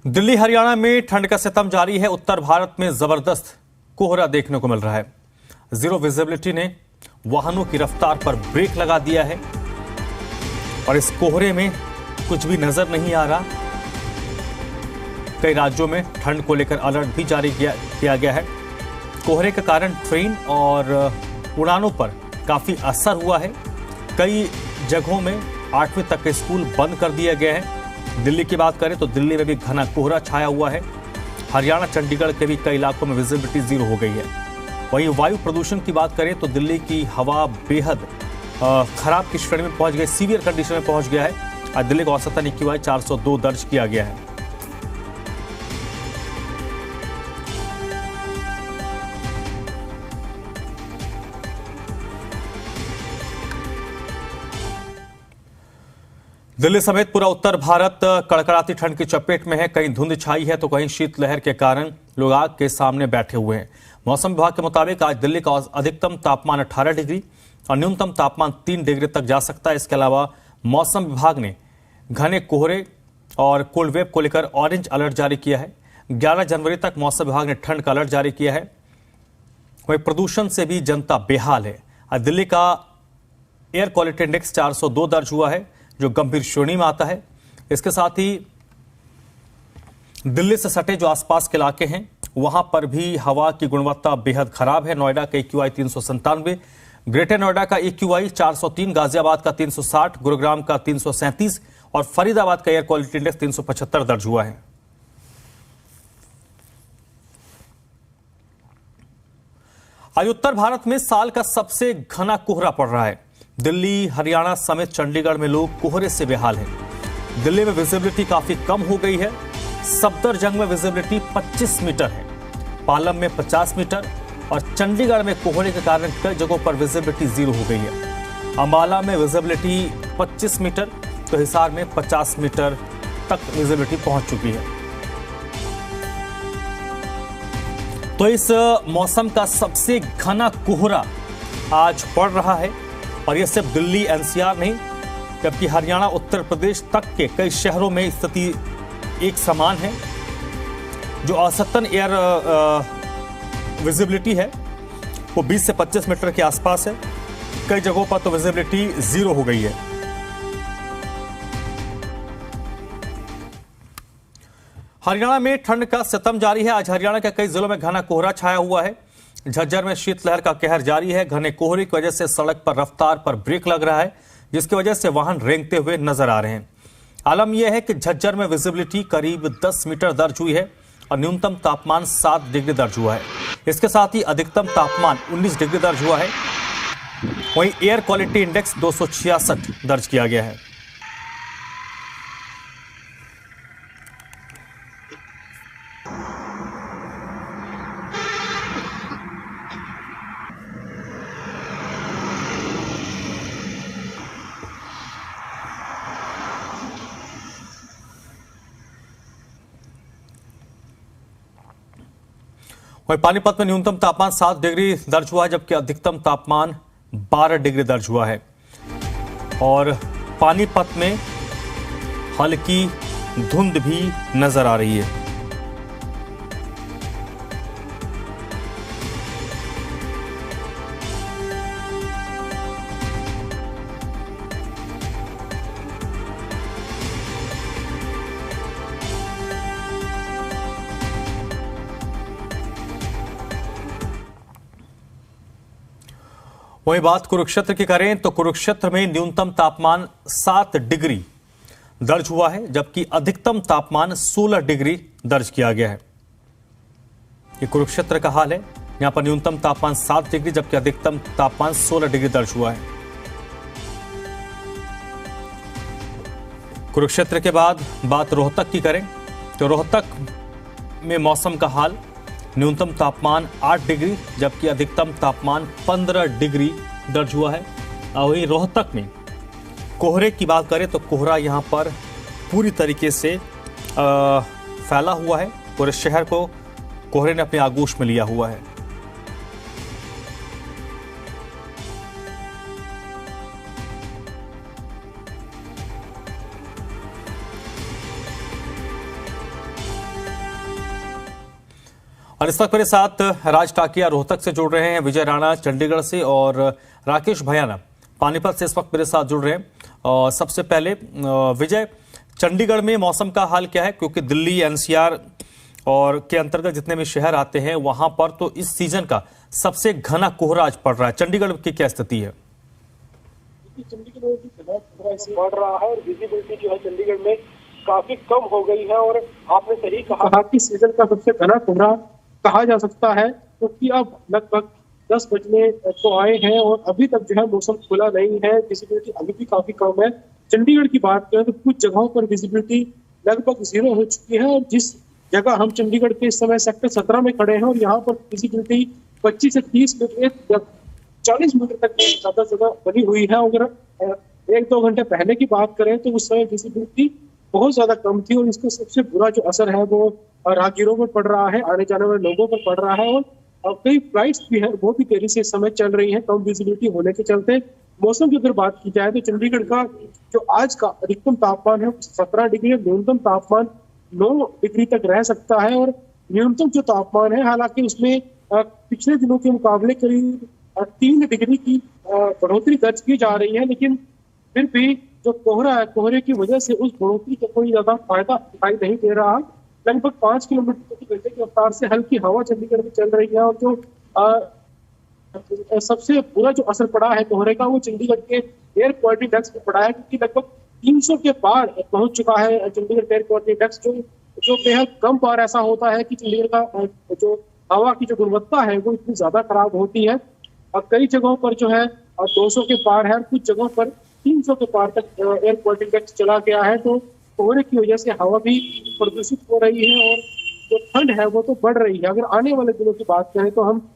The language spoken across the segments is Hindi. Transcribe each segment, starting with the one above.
दिल्ली हरियाणा में ठंड का सितम जारी है। उत्तर भारत में जबरदस्त कोहरा देखने को मिल रहा है। जीरो विजिबिलिटी ने वाहनों की रफ्तार पर ब्रेक लगा दिया है और इस कोहरे में कुछ भी नजर नहीं आ रहा। कई राज्यों में ठंड को लेकर अलर्ट भी जारी किया गया है। कोहरे के कारण ट्रेन और उड़ानों पर काफी असर हुआ है। कई जगहों में 8वीं तक के स्कूल बंद कर दिए गए हैं। दिल्ली की बात करें तो दिल्ली में भी घना कोहरा छाया हुआ है। हरियाणा, चंडीगढ़ के भी कई इलाकों में विजिबिलिटी जीरो हो गई है। वहीं वायु प्रदूषण की बात करें तो दिल्ली की हवा बेहद खराब की श्रेणी में पहुंच गई, सीवियर कंडीशन में पहुंच गया है। आज दिल्ली का औसतन AQI 402 दर्ज किया गया है। दिल्ली समेत पूरा उत्तर भारत कड़कड़ाती ठंड की चपेट में है। कहीं धुंध छाई है तो कहीं शीतलहर के कारण लोग आग के सामने बैठे हुए हैं। मौसम विभाग के मुताबिक आज दिल्ली का अधिकतम तापमान 18 डिग्री और न्यूनतम तापमान 3 डिग्री तक जा सकता है। इसके अलावा मौसम विभाग ने घने कोहरे और कोल्ड वेव को लेकर ऑरेंज अलर्ट जारी किया है। 11 जनवरी तक मौसम विभाग ने ठंड का अलर्ट जारी किया है। वहीं प्रदूषण से भी जनता बेहाल है। आज दिल्ली का एयर क्वालिटी इंडेक्स 402 दर्ज हुआ है, जो गंभीर श्रेणी में आता है। इसके साथ ही दिल्ली से सटे जो आसपास के इलाके हैं वहां पर भी हवा की गुणवत्ता बेहद खराब है। नोएडा का AQI 397, ग्रेटर नोएडा का AQI 403, गाजियाबाद का 360, गुरुग्राम का 337 और फरीदाबाद का एयर क्वालिटी इंडेक्स 375 दर्ज हुआ है। आज उत्तर भारत में साल का सबसे घना कोहरा पड़ रहा है। दिल्ली, हरियाणा समेत चंडीगढ़ में लोग कोहरे से बेहाल हैं। दिल्ली में विजिबिलिटी काफी कम हो गई है। सफदरजंग में विजिबिलिटी 25 मीटर है, पालम में 50 मीटर और चंडीगढ़ में कोहरे के कारण कई जगहों पर विजिबिलिटी जीरो हो गई है। अंबाला में विजिबिलिटी 25 मीटर तो हिसार में 50 मीटर तक विजिबिलिटी पहुंच चुकी है। तो इस मौसम का सबसे घना कोहरा आज पड़ रहा है और यह सिर्फ दिल्ली NCR नहीं, जबकि हरियाणा, उत्तर प्रदेश तक के कई शहरों में स्थिति एक समान है। जो औसतन एयर विजिबिलिटी है वो 20 से 25 मीटर के आसपास है। कई जगहों पर तो विजिबिलिटी जीरो हो गई है। हरियाणा में ठंड का सितम जारी है। आज हरियाणा के कई जिलों में घना कोहरा छाया हुआ है। झज्जर में शीतलहर का कहर जारी है। घने कोहरे की वजह से सड़क पर रफ्तार पर ब्रेक लग रहा है, जिसकी वजह से वाहन रेंगते हुए नजर आ रहे हैं। आलम यह है कि झज्जर में विजिबिलिटी करीब 10 मीटर दर्ज हुई है और न्यूनतम तापमान 7 डिग्री दर्ज हुआ है। इसके साथ ही अधिकतम तापमान 19 डिग्री दर्ज हुआ है। वहीं एयर क्वालिटी इंडेक्स 266 दर्ज किया गया है। वहीं पानीपत में न्यूनतम तापमान 7 डिग्री दर्ज हुआ है, जबकि अधिकतम तापमान 12 डिग्री दर्ज हुआ है और पानीपत में हल्की धुंध भी नजर आ रही है। वही बात कुरुक्षेत्र की करें तो कुरुक्षेत्र में न्यूनतम तापमान 7 डिग्री दर्ज हुआ है, जबकि अधिकतम तापमान 16 डिग्री दर्ज किया गया है। ये कुरुक्षेत्र का हाल है। यहां पर न्यूनतम तापमान 7 डिग्री जबकि अधिकतम तापमान 16 डिग्री दर्ज हुआ है। कुरुक्षेत्र के बाद बात रोहतक की करें तो रोहतक में मौसम का हाल, न्यूनतम तापमान 8 डिग्री जबकि अधिकतम तापमान 15 डिग्री दर्ज हुआ है। और वहीं रोहतक में कोहरे की बात करें तो कोहरा यहां पर पूरी तरीके से फैला हुआ है। पूरे शहर को कोहरे ने अपने आगोश में लिया हुआ है। और इस वक्त मेरे साथ राज टाकिया रोहतक से जुड़ रहे हैं, विजय राणा चंडीगढ़ से और राकेश भयाना पानीपत से इस वक्त मेरे साथ जुड़ रहे हैं। और सबसे पहले विजय, चंडीगढ़ में मौसम का हाल क्या है? क्योंकि दिल्ली एनसीआर और के अंतर्गत जितने भी शहर आते हैं वहां पर तो इस सीजन का सबसे घना कोहरा आज पड़ रहा है। चंडीगढ़ की क्या स्थिति है? चंडीगढ़ में घना कोहरा बढ़ रहा है और विजिबिलिटी जो है चंडीगढ़ में काफी कम हो गई है। और आपने सही कहा कि सीजन का सबसे घना कोहरा कहा जा सकता है, क्योंकि अब लगभग 10 बजने को आए हैं और अभी तक जो है मौसम खुला नहीं है। विजिबिलिटी अभी भी काफी कम है। चंडीगढ़ की बात करें तो कुछ जगहों पर विजिबिलिटी लगभग 0 हो चुकी है। और जिस जगह हम चंडीगढ़ के इस समय सेक्टर 17 में खड़े हैं और यहाँ पर विजिबिलिटी 25 से 30 मीटर 40 मीटर तक ज्यादा जगह बनी हुई है। अगर 1-2 घंटे पहले की बात करें तो उस समय विजिबिलिटी बहुत ज्यादा कम थी और इसका सबसे बुरा जो असर है वो राहगीरों पर पड़ रहा है, आने जाने वाले लोगों पर पड़ रहा है। और कई फ्लाइट्स भी है वो भी देरी से इस समय चल रही है, कम विजिबिलिटी होने के चलते। मौसम की अगर बात की जाए तो चंडीगढ़ का जो आज का अधिकतम तापमान है 17 डिग्री, न्यूनतम तापमान 9 डिग्री तक रह सकता है। और न्यूनतम जो तापमान है हालांकि उसमें पिछले दिनों के मुकाबले करीब 3 डिग्री की बढ़ोतरी दर्ज की जा रही है, लेकिन फिर भी जो कोहरा है, कोहरे की वजह से उस बढ़ोतरी का कोई ज्यादा फायदा दिखाई नहीं दे रहा। लगभग 5 किलोमीटर प्रति घंटे की रफ्तार से हल्की हवा चंडीगढ़ में चल रही है। और जो सबसे बुरा जो असर पड़ा है कोहरे का वो चंडीगढ़ के एयर क्वालिटी इंडेक्स पर पड़ा है, क्योंकि लगभग 300 के पार पहुंच चुका है चंडीगढ़ एयर क्वालिटी इंडेक्स, जो बेहद कम बार ऐसा होता है कि चंडीगढ़ का जो हवा की जो गुणवत्ता है वो इतनी ज्यादा खराब होती है। और कई जगहों पर जो है 200 के पार है, कुछ जगहों पर 300 के पार तक एयर क्वालिटी इंडेक्स चला गया है। तो कोहरे की वजह से हवा भी प्रदूषित हो रही है और जो ठंड है वो तो बढ़ रही है। अगर आने वाले दिनों की बात करें तो हम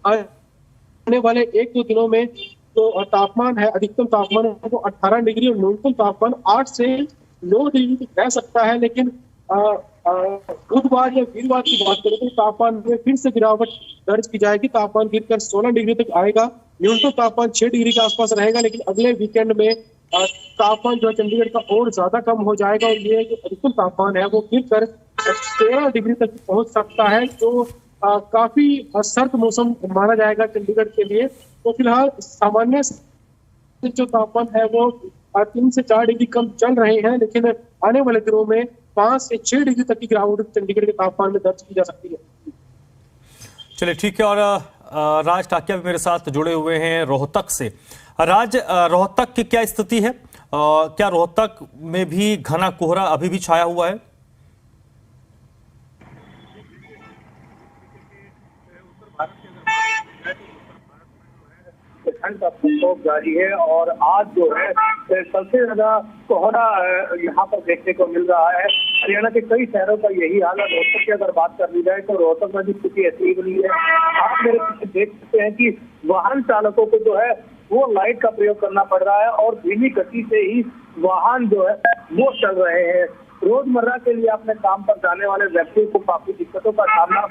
आने वाले 1-2 दिनों में जो तापमान है, अधिकतम तापमान है वो 18 डिग्री और न्यूनतम तापमान 8 से 9 डिग्री तक रह सकता है। लेकिन बुधवार या वीरवार की बात करें तो तापमान में फिर से गिरावट दर्ज की जाएगी। तापमान गिरकर 16 डिग्री तक आएगा, न्यूनतम तापमान 6 डिग्री के आसपास रहेगा। लेकिन अगले वीकेंड में तापमान जो है चंडीगढ़ का और ज्यादा कम हो जाएगा और ये जो अधिकतम तापमान है वो गिरकर 13 डिग्री तक पहुंच सकता है, जो काफी सर्द मौसम माना जाएगा चंडीगढ़ के लिए। तो फिलहाल सामान्य जो तापमान है वो 3 से 4 डिग्री कम चल रहे हैं, लेकिन आने वाले दिनों में 5 से 6 डिग्री तक की गिरावट चंडीगढ़ के तापमान में दर्ज की जा सकती है। चलिए ठीक है। और राज टाकिया भी मेरे साथ जुड़े हुए हैं रोहतक से। राज, रोहतक की क्या स्थिति है? क्या रोहतक में भी घना कोहरा अभी भी छाया हुआ है? ठंड का प्रकोप जारी है और आज जो है सबसे ज्यादा कोहरा यहाँ पर देखने को मिल रहा है। हरियाणा के कई शहरों का यही हाल है। रोहतक की अगर बात कर ली जाए तो रोहतक में भी स्थिति ऐसी ही बनी है। आप मेरे पीछे देख सकते हैं कि वाहन चालकों को जो है वो लाइट का प्रयोग करना पड़ रहा है और धीमी गति से ही वाहन जो है वो चल रहे हैं। रोजमर्रा के लिए अपने काम पर जाने वाले व्यक्तियों को काफी दिक्कतों का सामना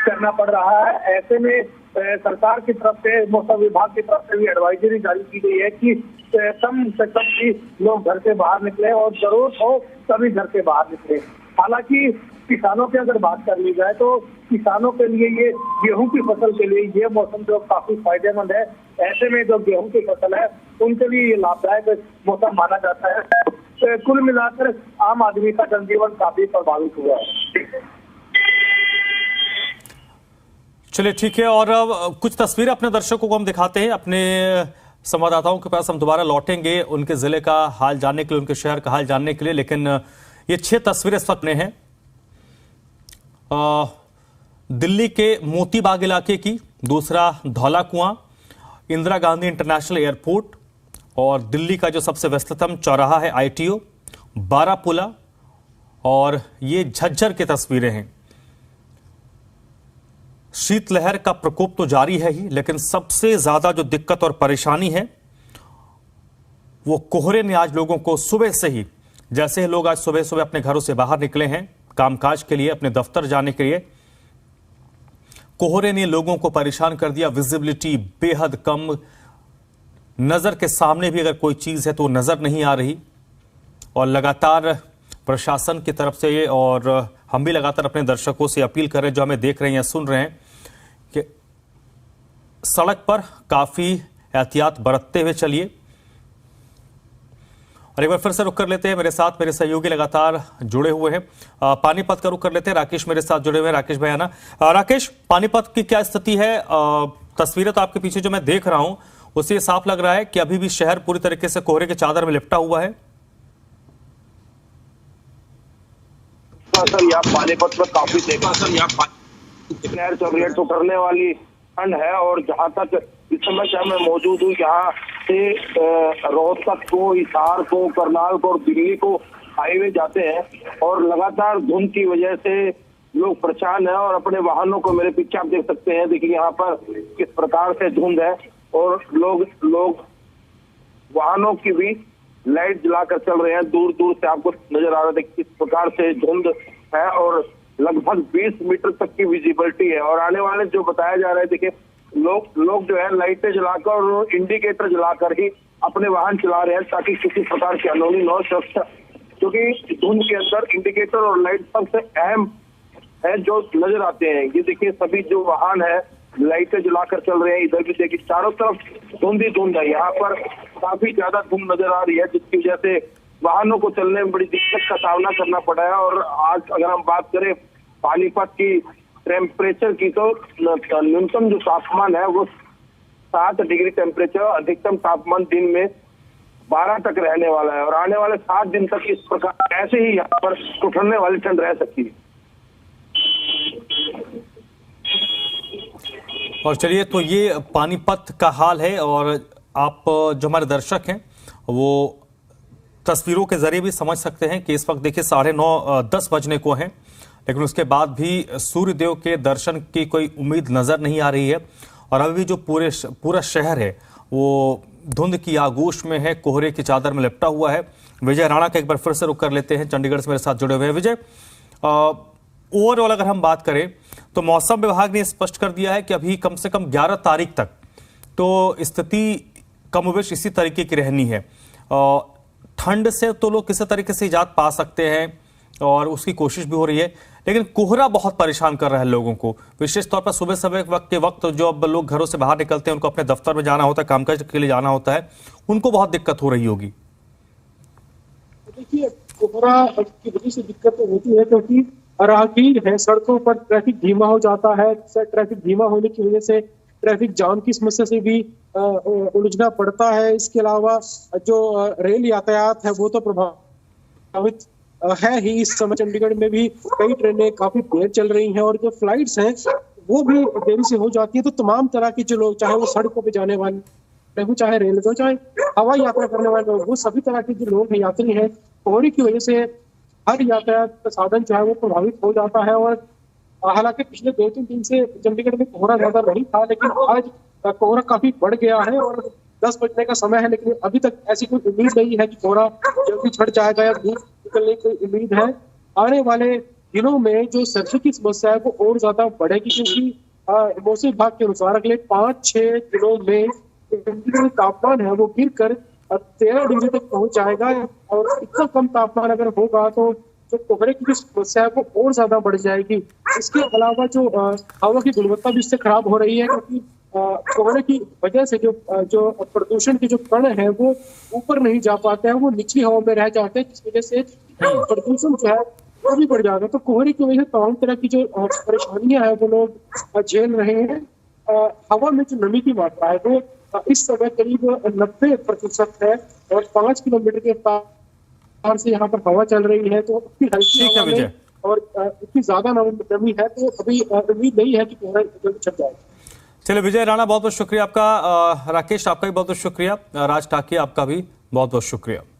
करना पड़ रहा है। ऐसे में सरकार की तरफ से, मौसम विभाग की तरफ से भी एडवाइजरी जारी की गई है कि कम से कम भी लोग घर से बाहर निकले और जरूरत हो तभी घर से बाहर निकले। हालांकि किसानों की अगर बात कर ली जाए तो किसानों के लिए ये गेहूं की फसल के लिए ये मौसम जो काफी फायदेमंद है। ऐसे में जो गेहूं की फसल है उनके लिए ये लाभदायक मौसम माना जाता है। कुल मिलाकर आम आदमी का जनजीवन काफी प्रभावित हुआ है। चलिए ठीक है। और कुछ तस्वीरें अपने दर्शकों को हम दिखाते हैं। अपने संवाददाताओं के पास हम दोबारा लौटेंगे उनके जिले का हाल जानने के लिए, उनके शहर का हाल जानने के लिए। लेकिन ये 6 तस्वीरें इस वक्त हैं दिल्ली के मोतीबाग इलाके की, दूसरा धौला कुआं, इंदिरा गांधी इंटरनेशनल एयरपोर्ट और दिल्ली का जो सबसे व्यस्ततम चौराहा है ITO, बारापुला, और ये झज्जर की तस्वीरें हैं। शीतलहर का प्रकोप तो जारी है ही, लेकिन सबसे ज्यादा जो दिक्कत और परेशानी है वो कोहरे ने आज लोगों को सुबह से ही, जैसे लोग आज सुबह सुबह अपने घरों से बाहर निकले हैं कामकाज के लिए, अपने दफ्तर जाने के लिए, कोहरे ने लोगों को परेशान कर दिया। विजिबिलिटी बेहद कम, नजर के सामने भी अगर कोई चीज है तो नजर नहीं आ रही। और लगातार प्रशासन की तरफ से और हम भी लगातार अपने दर्शकों से अपील कर रहे हैं, जो हमें देख रहे हैं या सुन रहे हैं, कि सड़क पर काफी एहतियात बरतते हुए चलिए। और एक बार फिर से रुक कर लेते हैं, मेरे साथ मेरे सहयोगी लगातार जुड़े हुए हैं। पानीपत का रुक कर लेते हैं, राकेश मेरे साथ जुड़े हुए हैं। राकेश भैया ना, राकेश, पानीपत की क्या स्थिति है? तस्वीरें तो आपके पीछे जो मैं देख रहा हूं उससे साफ लग रहा है कि अभी भी शहर पूरी तरीके से कोहरे के चादर में लिपटा हुआ है। सर, यहाँ पानीपत में काफी देखा सर, यहाँ चॉकलेट तो करने वाली ठंड है। और जहाँ तक इस समय जहाँ मैं मौजूद हूँ, यहाँ से रोहतक को, हिसार को, करनाल को और दिल्ली को हाईवे जाते हैं और लगातार धुंध की वजह से लोग परेशान हैं और अपने वाहनों को, मेरे पीछे आप देख सकते हैं, देखिए यहाँ पर किस प्रकार से धुंध है और लोग वाहनों की भी लाइट जलाकर चल रहे हैं। दूर दूर से आपको नजर आ रहा है किस प्रकार से धुंध है और लगभग 20 मीटर तक की विजिबिलिटी है। और आने वाले जो बताया जा रहा है, देखिए लोग जो है लाइटें जलाकर और इंडिकेटर जलाकर ही अपने वाहन चला रहे हैं ताकि किसी प्रकार की अनहोनी न हो। क्योंकि धुंध के अंदर इंडिकेटर और लाइट सबसे अहम है जो नजर आते हैं। ये देखिए सभी जो वाहन है लाइटें जलाकर चल रहे हैं। इधर भी देखिए चारों तरफ धुंध ही धुंध है। यहाँ पर काफी ज्यादा धुंध नजर आ रही है, जिसकी वजह से वाहनों को चलने में बड़ी दिक्कत का सामना करना पड़ा है। और आज अगर हम बात करें पानीपत की टेम्परेचर की, तो न्यूनतम जो तापमान है वो 7 डिग्री टेम्परेचर, अधिकतम तापमान दिन में 12 तक रहने वाला है। और आने वाले 7 दिन तक इस प्रकार ऐसे ही यहाँ पर ठंडने वाली ठंड रह सकती है। और चलिए, तो ये पानीपत का हाल है और आप जो हमारे दर्शक हैं वो तस्वीरों के जरिए भी समझ सकते हैं कि इस वक्त देखिए 9:30 बजने को हैं, लेकिन उसके बाद भी सूर्य देव के दर्शन की कोई उम्मीद नजर नहीं आ रही है। और अभी भी जो पूरा शहर है वो धुंध की आगोश में है, कोहरे की चादर में लिपटा हुआ है। विजय राणा का एक बार फिर से रुक कर लेते हैं, चंडीगढ़ से मेरे साथ जुड़े हुए हैं। विजय, ओवरऑल अगर हम बात करें तो मौसम विभाग ने स्पष्ट कर दिया है कि अभी कम से कम 11 तारीख तक तो स्थिति कमोबेश इसी तरीके की रहनी है। ठंड से तो लोग किसी तरीके से इजात पा सकते हैं और उसकी कोशिश भी हो रही है, लेकिन कोहरा बहुत परेशान कर रहा है लोगों को, विशेष तौर पर सुबह सुबह के वक्त जो अब लोग घरों से बाहर निकलते हैं, उनको अपने दफ्तर में जाना होता है, कामकाज के लिए जाना होता है, उनको बहुत दिक्कत हो रही होगी। देखिए, कोहरा की वजह से दिक्कत होती है क्योंकि राहगीर है, सड़कों पर ट्रैफिक धीमा हो जाता है। ट्रैफिक धीमा होने की वजह से ट्रैफिक जाम की समस्या से भी उलझना पड़ता है। इसके अलावा जो रेल यातायात है वो तो प्रभावित है ही। इस समय चंडीगढ़ में भी कई ट्रेनें काफी देर चल रही हैं और जो फ्लाइट्स हैं वो भी देरी से हो जाती है। तो तमाम तरह के जो लोग, चाहे वो सड़कों पे जाने वाले हो, चाहे रेलवे हो, चाहे हवाई यात्रा करने वाले लोग, वो सभी तरह के जो लोग हैं, यात्री हैं, कोहरे की वजह से हर यातायात का साधन जो है वो प्रभावित हो जाता है। और हालांकि पिछले 2-3 दिन से चंडीगढ़ में कोहरा ज्यादा नहीं था, लेकिन आज कोहरा काफी बढ़ गया है और 10 बजने का समय है, लेकिन अभी तक ऐसी कोई उम्मीद नहीं है कि कोहरा जल्दी छट जाएगा या धूप निकलने की उम्मीद है। आने वाले दिनों में जो सर्दी की समस्या है वो और ज्यादा बढ़ेगी, क्योंकि मौसम विभाग के अनुसार अगले 5-6 दिनों में तापमान है वो गिर कर 13 डिग्री तक पहुंच जाएगा। और इतना कम तापमान अगर होगा तो जो कोहरे की समस्या है वो और ज्यादा बढ़ जाएगी। इसके अलावा जो हवा की गुणवत्ता भी इससे खराब हो रही है, क्योंकि कोहरे की वजह से जो प्रदूषण के जो कण है वो ऊपर नहीं जा पाते हैं, वो निचली हवा में रह जाते हैं, जिस वजह से प्रदूषण जो है वो भी बढ़ जाएगा। तो कोहरे की वजह से तमाम तरह की जो परेशानियां हैं वो लोग झेल रहे हैं। हवा में जो नमी की मात्रा है वो इस समय करीब 90% है और 5 किलोमीटर के रफ्तार से यहाँ पर हवा चल रही है। तो इतनी हल्की हवा में और इतनी ज्यादा नमी है, तो अभी उम्मीद नहीं है कि कोहरा जल्दी छट जाएगा। चलिए विजय राणा, बहुत बहुत शुक्रिया आपका। राकेश, आपका भी बहुत बहुत शुक्रिया। राज टाकिया, आपका भी बहुत बहुत शुक्रिया।